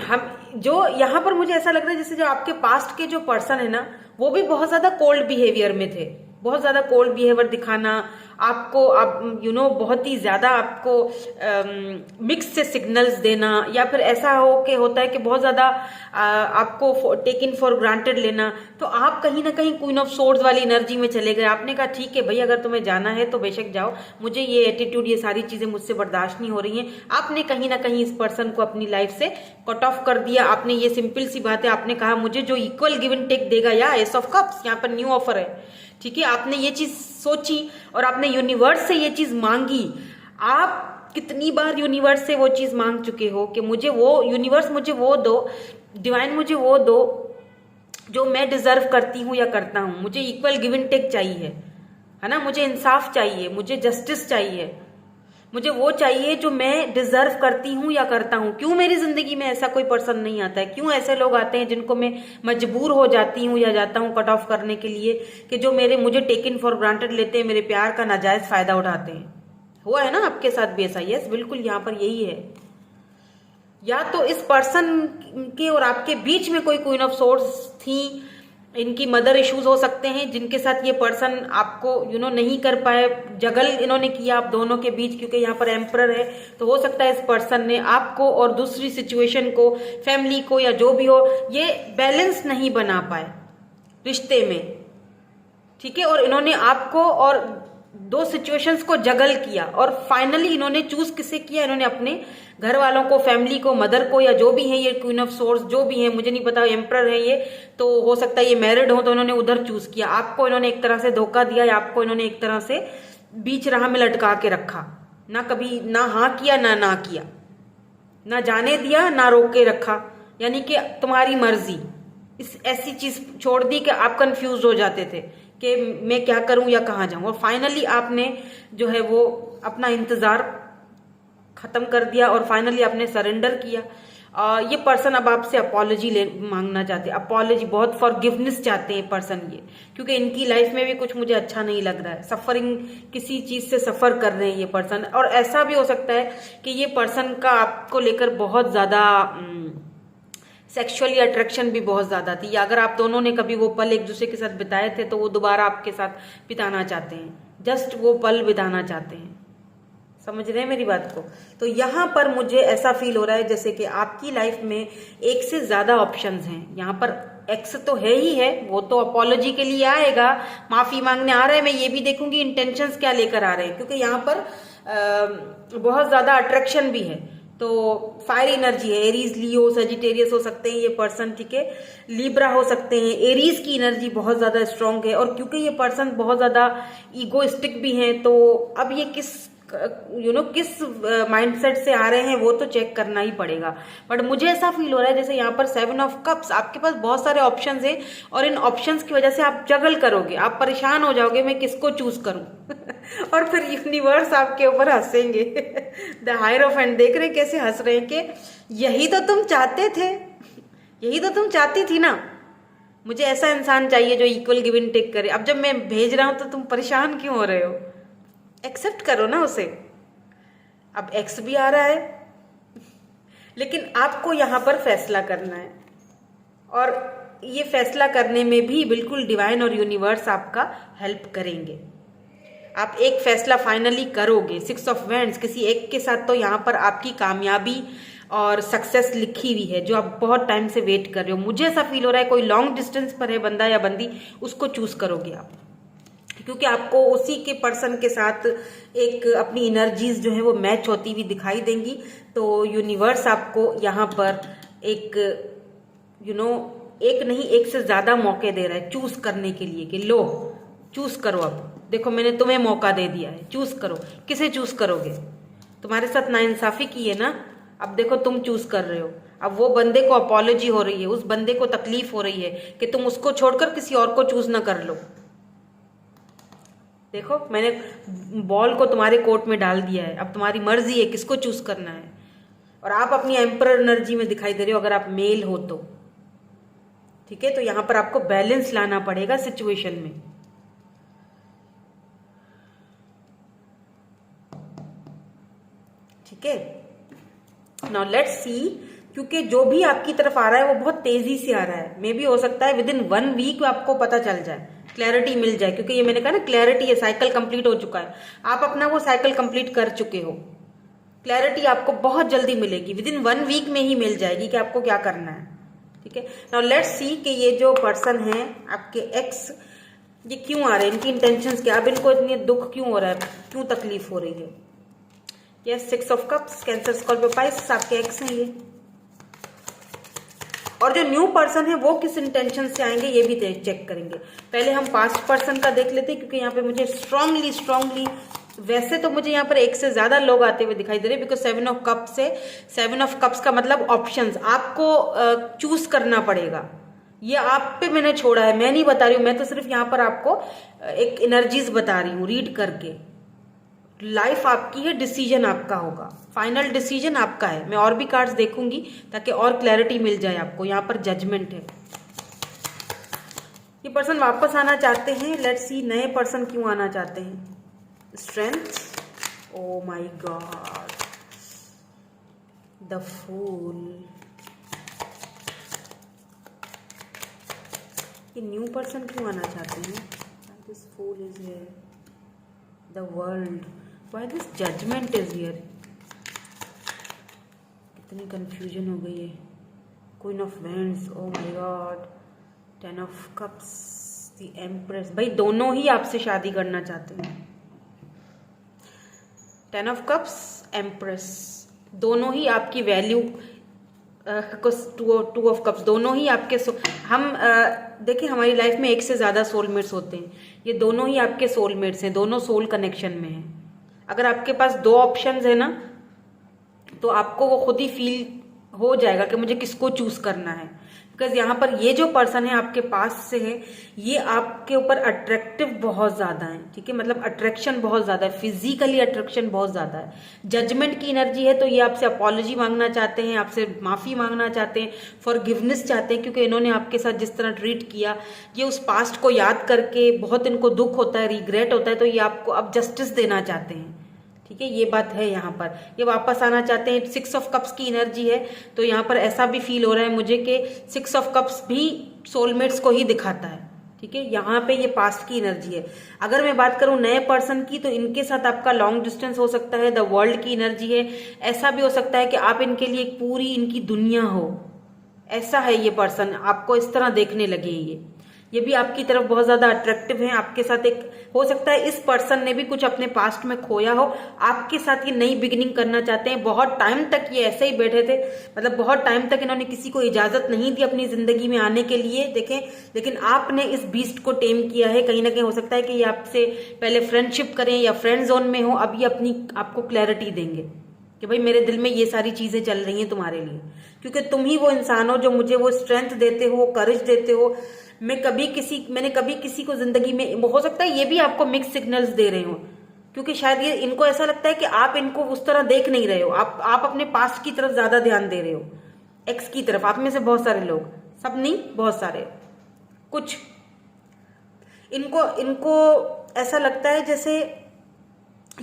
हम जो यहाँ पर मुझे ऐसा लग रहा है जैसे जो आपके पास्ट के जो पर्सन है ना, वो भी बहुत ज्यादा कोल्ड बिहेवियर में थे, बहुत ज्यादा कोल्ड बिहेवियर दिखाना आपको, आप बहुत ही ज्यादा आपको मिक्स से सिग्नल्स देना, या फिर ऐसा होता है कि बहुत ज्यादा आपको टेकन फॉर ग्रांटेड लेना. तो आप कहीं ना कहीं क्वीन ऑफ सोर्ड्स वाली एनर्जी में चले गए. आपने कहा ठीक है भाई, अगर तुम्हें जाना है तो बेशक जाओ, मुझे ये एटीट्यूड, ये सारी चीजें मुझसे बर्दाश्त नहीं हो रही हैं. आपने कहीं ना कहीं इस पर्सन को अपनी लाइफ से कट ऑफ कर दिया. आपने ये सिंपल सी बात है, आपने कहा मुझे जो इक्वल गिव एंड टेक देगा, या एस ऑफ कप्स, यहाँ पर न्यू ऑफर है. ठीक है, आपने ये चीज सोची और आपने यूनिवर्स से ये चीज मांगी. आप कितनी बार यूनिवर्स से वो चीज मांग चुके हो कि मुझे वो, यूनिवर्स मुझे वो दो, डिवाइन मुझे वो दो जो मैं डिजर्व करती हूँ या करता हूँ. मुझे इक्वल गिव एंड टेक चाहिए, है ना, मुझे इंसाफ चाहिए, मुझे जस्टिस चाहिए, मुझे वो चाहिए जो मैं डिजर्व करती हूँ या करता हूँ. क्यों मेरी जिंदगी में ऐसा कोई पर्सन नहीं आता है? क्यों ऐसे लोग आते हैं जिनको मैं मजबूर हो जाती हूँ या जाता हूँ कट ऑफ करने के लिए, कि जो मुझे टेकन फॉर ग्रांटेड लेते हैं, मेरे प्यार का नाजायज फायदा उठाते हैं. हुआ है ना आपके साथ भी ऐसा? यस, बिल्कुल, यहाँ पर यही है. या तो इस पर्सन के और आपके बीच में कोई क्वीन ऑफ सोर्ड्स थी, इनकी मदर इश्यूज हो सकते हैं जिनके साथ ये पर्सन आपको नहीं कर पाए, जगल इन्होंने किया आप दोनों के बीच, क्योंकि यहाँ पर एम्परर है. तो हो सकता है इस पर्सन ने आपको और दूसरी सिचुएशन को, फैमिली को, या जो भी हो, ये बैलेंस नहीं बना पाए रिश्ते में. ठीक है, और इन्होंने आपको और दो सिचुएशंस को जगल किया, और फाइनली इन्होंने चूज किसे किया? इन्होंने अपने घर वालों को, फैमिली को, मदर को, या जो भी है ये क्वीन ऑफ सोर्ड्स, जो भी है मुझे नहीं पता, एम्परर है ये, तो हो सकता है ये मैरिड हो, तो इन्होंने उधर चूज किया. आपको इन्होंने एक तरह से धोखा दिया, या आपको इन्होंने एक तरह से बीच राह में लटका के रखा. ना कभी ना हाँ किया, ना किया, ना जाने दिया, ना रोक के रखा. यानी कि तुम्हारी मर्जी, इस ऐसी चीज छोड़ दी कि आप कंफ्यूज हो जाते थे कि मैं क्या करूं या कहाँ जाऊं. और फाइनली आपने जो है वो अपना इंतजार खत्म कर दिया, और फाइनली आपने सरेंडर किया. ये पर्सन अब आपसे अपॉलॉजी मांगना चाहते हैं, अपॉलॉजी, बहुत फॉरगिवनेस चाहते हैं पर्सन ये, क्योंकि इनकी लाइफ में भी कुछ मुझे अच्छा नहीं लग रहा है. सफरिंग, किसी चीज से सफर कर रहे हैं ये पर्सन. और ऐसा भी हो सकता है कि ये पर्सन का आपको लेकर बहुत ज्यादा सेक्सुअली अट्रैक्शन भी बहुत ज्यादा थी, या अगर आप दोनों ने कभी वो पल एक दूसरे के साथ बिताए थे तो वो दोबारा आपके साथ बिताना चाहते हैं, जस्ट वो पल बिताना चाहते हैं. समझ रहे हैं मेरी बात को? तो यहाँ पर मुझे ऐसा फील हो रहा है जैसे कि आपकी लाइफ में एक से ज्यादा ऑप्शंस हैं. यहाँ पर एक्स तो है ही है, वो तो अपॉलॉजी के लिए आएगा, माफी मांगने आ रहे हैं. मैं ये भी देखूंगी इंटेंशंस क्या लेकर आ रहे हैं, क्योंकि यहाँ पर बहुत ज्यादा अट्रैक्शन भी है. तो फायर एनर्जी है, एरीज, लियो, सजिटेरियस हो सकते हैं ये पर्सन, ठीक है, लिब्रा हो सकते हैं। एरीज की एनर्जी बहुत ज्यादा स्ट्रांग है, और क्योंकि ये पर्सन बहुत ज्यादा ईगोइस्टिक भी हैं, तो अब ये किस किस माइंडसेट से आ रहे हैं वो तो चेक करना ही पड़ेगा। बट मुझे ऐसा फील हो रहा है जैसे यहाँ पर 7 ऑफ कप्स, आपके पास बहुत सारे ऑप्शंस हैं, और इन ऑप्शंस की वजह से आप जगल करोगे, आप परेशान हो जाओगे मैं किसको चूज करूं और फिर यूनिवर्स आपके ऊपर हंसेंगे द हायरोफेंट देख रहे कैसे हंस रहे हैं कि यही तो तुम चाहते थे, यही तो तुम चाहती थी ना, मुझे ऐसा इंसान चाहिए जो इक्वल गिव एंड टेक करे। अब जब मैं भेज रहा हूं तो तुम परेशान क्यों हो रहे हो? एक्सेप्ट करो ना उसे। अब एक्स भी आ रहा है, लेकिन आपको यहां पर फैसला करना है, और ये फैसला करने में भी बिल्कुल डिवाइन और यूनिवर्स आपका हेल्प करेंगे। आप एक फैसला फाइनली करोगे। 6 ऑफ वैंड्स, किसी एक के साथ तो यहाँ पर आपकी कामयाबी और सक्सेस लिखी हुई है, जो आप बहुत टाइम से वेट कर रहे हो। मुझे ऐसा फील हो रहा है कोई लॉन्ग डिस्टेंस पर है बंदा या बंदी, उसको चूज करोगे आप, क्योंकि आपको उसी के पर्सन के साथ एक अपनी एनर्जीज जो है वो मैच होती हुई दिखाई देंगी। तो यूनिवर्स आपको यहाँ पर एक एक नहीं, एक से ज्यादा मौके दे रहा है चूज करने के लिए, कि लो चूज करो। अब देखो मैंने तुम्हें मौका दे दिया है, चूज करो। किसे चूज करोगे? तुम्हारे साथ नाइंसाफी की है ना, अब देखो तुम चूज कर रहे हो। अब वो बंदे को अपॉलॉजी हो रही है, उस बंदे को तकलीफ हो रही है कि तुम उसको छोड़कर किसी और को चूज ना कर लो। देखो मैंने बॉल को तुम्हारे कोर्ट में डाल दिया है, अब तुम्हारी मर्जी है किसको चूज करना है। और आप अपनी एम्परर एनर्जी में दिखाई दे रहे हो अगर आप मेल हो तो, ठीक है। तो यहां पर आपको बैलेंस लाना पड़ेगा सिचुएशन में। ठीक है, नाउ लेट्स सी, क्योंकि जो भी आपकी तरफ आ रहा है वो बहुत तेजी से आ रहा है। मे भी हो सकता है विद इन 1 वीक आपको पता चल जाए, क्लैरिटी मिल जाए, क्योंकि ये मैंने कहा ना क्लैरिटी है, साइकिल कंप्लीट हो चुका है। आप अपना वो साइकिल कंप्लीट कर चुके हो। क्लैरिटी आपको बहुत जल्दी मिलेगी, विद इन 1 वीक में ही मिल जाएगी कि आपको क्या करना है। ठीक है, नाउ लेट्स सी कि ये जो पर्सन है आपके एक्स, ये क्यों आ रहे हैं, इनकी इंटेंशंस क्या, अब इनको इतनी दुख क्यों हो रहा है, क्यों तकलीफ हो रही है। Yes, 6 of cups, cancer, Scorpio, Pisces आपके एक्स हैं ये। और जो न्यू पर्सन है वो किस इंटेंशन से आएंगे ये भी चेक करेंगे। पहले हम पास्ट पर्सन का देख लेते हैं, क्योंकि यहाँ पे मुझे स्ट्रांगली वैसे तो मुझे यहाँ पर एक से ज्यादा लोग आते हुए दिखाई दे रहे हैं, बिकॉज 7 ऑफ कप्स है। 7 ऑफ कप्स का मतलब ऑप्शंस, आपको चूज करना पड़ेगा। ये आप पे मैंने छोड़ा है, मैं नहीं बता रही हूँ, मैं तो सिर्फ यहाँ पर आपको एक एनर्जीज बता रही हूँ रीड करके। लाइफ आपकी है, डिसीजन आपका होगा, फाइनल डिसीजन आपका है। मैं और भी कार्ड्स देखूंगी ताकि और क्लैरिटी मिल जाए आपको। यहाँ पर जजमेंट है, ये पर्सन वापस आना चाहते हैं। लेट्स सी नए पर्सन क्यों आना चाहते हैं। Strength, oh my God, the fool. ये न्यू पर्सन क्यों आना चाहते हैं। This fool is here, the world, why this judgement is here. कितनी कंफ्यूजन हो गई है। Queen of wands, oh my God, 10 of cups, the empress. भाई दोनों ही आपसे शादी करना चाहते हैं। 10 ऑफ कप्स, एम्प्रेस, दोनों ही आपकी वैल्यू, 2 ऑफ कप्स, दोनों ही आपके हम देखिए हमारी लाइफ में एक से ज्यादा सोलमेट्स होते हैं, ये दोनों ही आपके सोलमेट्स हैं, दोनों सोल कनेक्शन में हैं। अगर आपके पास 2 ऑप्शंस है ना, तो आपको वो खुद ही फील हो जाएगा कि मुझे किसको चूज करना है। बिकॉज यहाँ पर ये जो पर्सन है आपके पास से है, ये आपके ऊपर अट्रैक्टिव बहुत ज्यादा है। ठीक है, मतलब अट्रैक्शन बहुत ज्यादा है, फिजिकली अट्रैक्शन बहुत ज्यादा है। जजमेंट की एनर्जी है, तो ये आपसे अपॉलॉजी मांगना चाहते हैं, आपसे माफी मांगना चाहते हैं, फॉरगिवनेस चाहते हैं, क्योंकि इन्होंने आपके साथ जिस तरह ट्रीट किया, ये उस पास्ट को याद करके बहुत इनको दुख होता है, रिग्रेट होता है, तो ये आपको अब जस्टिस देना चाहते हैं। ठीक है, ये बात है। यहाँ पर ये वापस आना चाहते हैं। 6 ऑफ कप्स की एनर्जी है, तो यहाँ पर ऐसा भी फील हो रहा है मुझे कि 6 ऑफ कप्स भी सोलमेट्स को ही दिखाता है। ठीक है, यहाँ पे ये पास्ट की एनर्जी है। अगर मैं बात करूं नए पर्सन की, तो इनके साथ आपका लॉन्ग डिस्टेंस हो सकता है। द वर्ल्ड की एनर्जी है, ऐसा भी हो सकता है कि आप इनके लिए एक पूरी इनकी दुनिया हो, ऐसा है ये पर्सन, आपको इस तरह देखने लगे। ये भी आपकी तरफ बहुत ज्यादा अट्रैक्टिव हैं, आपके साथ एक हो सकता है इस पर्सन ने भी कुछ अपने पास्ट में खोया हो, आपके साथ ये नई बिगिनिंग करना चाहते हैं। बहुत टाइम तक ये ऐसे ही बैठे थे, मतलब बहुत टाइम तक इन्होंने किसी को इजाजत नहीं दी अपनी जिंदगी में आने के लिए, देखें, लेकिन आपने इस बीस्ट को टेम किया है। कहीं ना कहीं हो सकता है कि ये आपसे पहले फ्रेंडशिप करें या फ्रेंड जोन में हो, अब ये अपनी आपको क्लैरिटी देंगे कि भाई मेरे दिल में ये सारी चीजें चल रही हैं तुम्हारे लिए, क्योंकि तुम ही वो इंसान हो जो मुझे वो स्ट्रेंथ देते हो, वो करेज देते हो। मैंने कभी किसी को जिंदगी में, हो सकता है ये भी आपको मिक्स सिग्नल्स दे रहे हो, क्योंकि शायद ये इनको ऐसा लगता है कि आप इनको उस तरह देख नहीं रहे हो, आप अपने पास्ट की तरफ ज्यादा ध्यान दे रहे हो, एक्स की तरफ। आप में से बहुत सारे लोग, सब नहीं, बहुत सारे, कुछ इनको ऐसा लगता है जैसे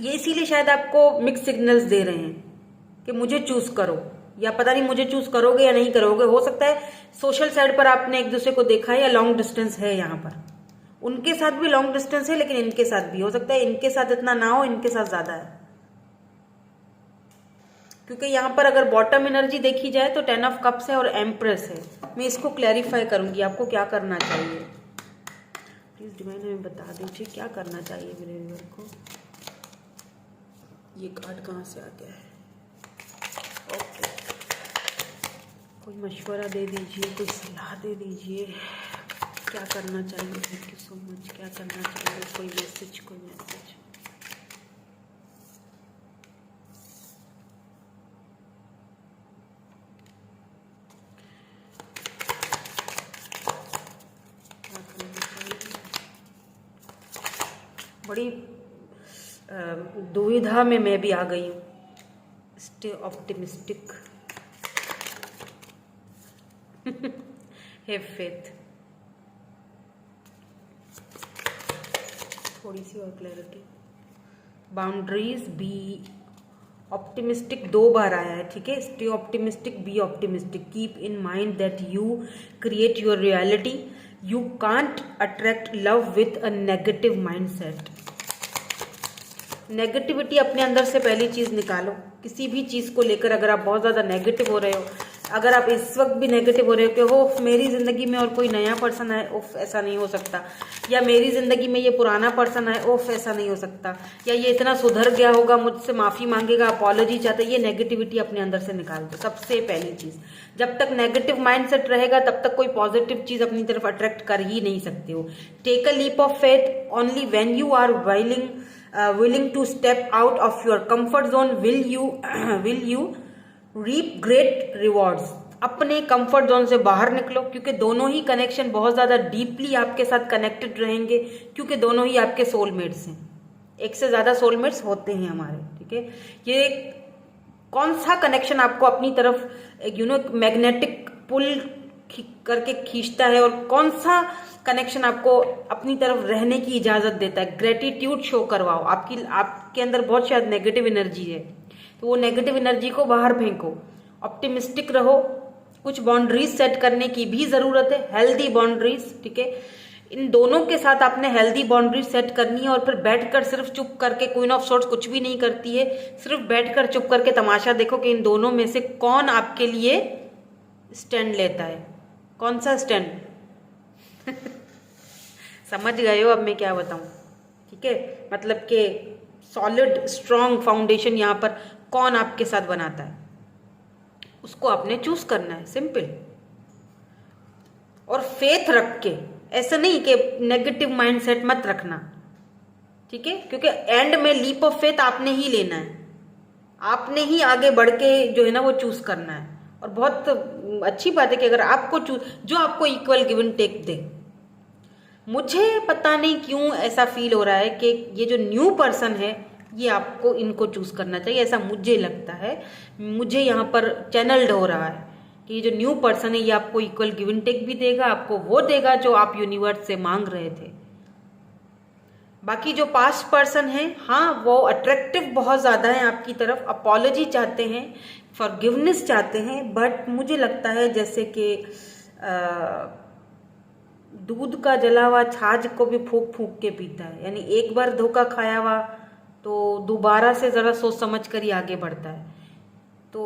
ये इसीलिए शायद आपको मिक्स सिग्नल्स दे रहे हैं कि मुझे चूज करो, या पता नहीं मुझे चूज करोगे या नहीं करोगे। हो सकता है सोशल साइड पर आपने एक दूसरे को देखा है या लॉन्ग डिस्टेंस है यहाँ पर, उनके साथ भी लॉन्ग डिस्टेंस है, लेकिन इनके साथ भी हो सकता है, इनके साथ इतना ना हो, इनके साथ ज्यादा है। क्योंकि यहाँ पर अगर बॉटम एनर्जी देखी जाए तो 10 ऑफ कप्स है और एम्प्रेस है। मैं इसको क्लैरिफाई करूंगी, आपको क्या करना चाहिए, प्लीज डिवाइन हमें बता दीजिए क्या करना चाहिए मेरे व्यूअर को। ये कार्ड कहाँ से आ गया है? ओके, कोई मशवरा दे दीजिए, कोई सलाह दे दीजिए, क्या करना चाहिए। Thank you so much. क्या करना चाहिए, कोई मैसेज, कोई मैसेज। क्या करना चाहिए, बड़ी दुविधा में मैं भी आ गई हूँ। Stay optimistic, have faith. थोड़ी सी और क्लैरिटी। बाउंड्रीज, बी ऑप्टिमिस्टिक 2 बार आया है, ठीक है। Stay optimistic, be optimistic, keep in mind that you create your reality, you can't attract love with a negative mindset. Negativity अपने अंदर से पहली चीज निकालो। किसी भी चीज को लेकर अगर आप बहुत ज्यादा नेगेटिव हो रहे हो, अगर आप इस वक्त भी नेगेटिव हो रहे हो कि हो मेरी जिंदगी में और कोई नया पर्सन आए, ओफ ऐसा नहीं हो सकता, या मेरी जिंदगी में ये पुराना पर्सन आए, ओफ ऐसा नहीं हो सकता, या ये इतना सुधर गया होगा, मुझसे माफी मांगेगा, अपॉलॉजी चाहता है, ये नेगेटिविटी अपने अंदर से निकाल दो। सबसे पहली चीज, जब तक नेगेटिव माइंडसेट रहेगा तब तक कोई पॉजिटिव चीज अपनी तरफ अट्रैक्ट कर ही नहीं सकते हो। Take a leap of faith, only when you are willing to step out of your comfort zone will you reap great rewards। अपने कंफर्ट जोन से बाहर निकलो, क्योंकि दोनों ही कनेक्शन बहुत ज्यादा डीपली आपके साथ कनेक्टेड रहेंगे, क्योंकि दोनों ही आपके सोलमेट्स हैं। एक से ज्यादा सोलमेट्स होते हैं हमारे, ठीक है। ये कौन सा कनेक्शन आपको अपनी तरफ मैग्नेटिक पुल करके खींचता है, और कौन सा कनेक्शन आपको अपनी तरफ रहने की इजाजत देता है। ग्रेटिट्यूड शो करवाओ। आपके अंदर बहुत शायद नेगेटिव एनर्जी है, तो वो नेगेटिव एनर्जी को बाहर फेंको। ऑप्टिमिस्टिक रहो। कुछ बाउंड्रीज सेट करने की भी जरूरत है, हेल्दी बाउंड्रीज, ठीक है। इन दोनों के साथ आपने हेल्दी बाउंड्रीज सेट करनी है, और फिर बैठकर सिर्फ चुप करके, क्वीन ऑफ सोर्ड्स कुछ भी नहीं करती है, सिर्फ बैठकर चुप करके तमाशा देखो कि इन दोनों में से कौन आपके लिए स्टैंड लेता है। कौन सा स्टैंड? समझ गए हो अब मैं क्या बताऊं, ठीक है। मतलब कि सॉलिड स्ट्रॉन्ग फाउंडेशन यहाँ पर कौन आपके साथ बनाता है, उसको आपने चूज करना है, सिंपल। और फेथ रख के, ऐसा नहीं कि नेगेटिव माइंडसेट मत रखना, ठीक है, क्योंकि एंड में लीप ऑफ फेथ आपने ही लेना है, आपने ही आगे बढ़ के जो है ना वो चूज करना है। और बहुत अच्छी बात है कि अगर आपको जो आपको इक्वल गिव एंड टेक दे। मुझे पता नहीं क्यों ऐसा फील हो रहा है कि ये जो न्यू पर्सन है ये आपको इनको चूज करना चाहिए, ऐसा मुझे लगता है। मुझे यहाँ पर चैनल्ड हो रहा है कि ये जो न्यू पर्सन है ये आपको इक्वल गिव एंड टेक भी देगा, आपको वो देगा जो आप यूनिवर्स से मांग रहे थे। बाकी जो पास्ट पर्सन है, हाँ वो अट्रैक्टिव बहुत ज्यादा है आपकी तरफ, अपॉलॉजी चाहते हैं, फॉरगिवनेस चाहते हैं, बट मुझे लगता है जैसे कि दूध का जला हुआ छाछ को भी फूंक फूंक के पीता है, यानी एक बार धोखा खाया हुआ तो दोबारा से जरा सोच समझ कर ही आगे बढ़ता है। तो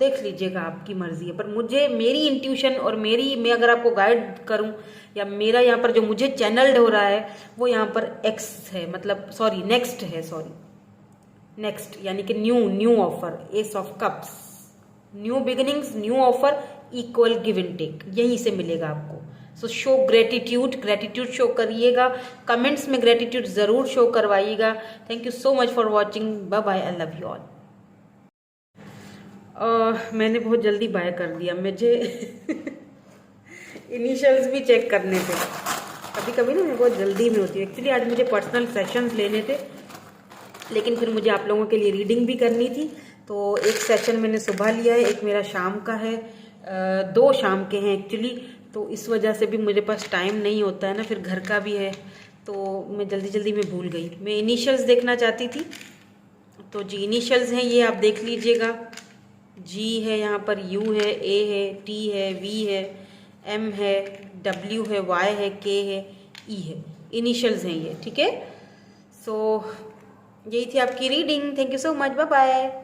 देख लीजिएगा, आपकी मर्जी है। पर मुझे मेरी इंट्यूशन और मैं अगर आपको गाइड करूं, या मेरा यहाँ पर जो मुझे चैनल्ड हो रहा है वो यहाँ पर एक्स है, मतलब सॉरी नेक्स्ट है, सॉरी नेक्स्ट, यानी कि new offer, ace of cups, new beginnings, new offer, equal give and take, यहीं से मिलेगा आपको। सो शो ग्रेटिट्यूड शो करिएगा, कमेंट्स में ग्रेटिट्यूड जरूर शो करवाइएगा। Thank you so much for watching, bye bye, I love you all. मैंने बहुत जल्दी बाय कर दिया, मुझे इनिशियल्स भी चेक करने थे। कभी कभी ना मैं बहुत जल्दी में होती हूँ। एक्चुअली आज मुझे पर्सनल सेशंस लेने थे, लेकिन फिर मुझे आप लोगों के लिए रीडिंग भी करनी थी। तो एक सेशन मैंने सुबह लिया है, एक मेरा शाम का है, 2 शाम के हैं एक्चुअली। तो इस वजह से भी मुझे पास टाइम नहीं होता है ना, फिर घर का भी है, तो मैं जल्दी में भूल गई। मैं इनिशियल्स देखना चाहती थी, तो जी इनिशियल्स हैं ये, आप देख लीजिएगा। जी है, यहाँ पर यू है, ए है, टी है, वी है, एम है, डब्ल्यू है, वाई है, के है, ई है, इनिशियल्स हैं ये, ठीक है। सो यही थी आपकी रीडिंग। Thank you so much, bye bye.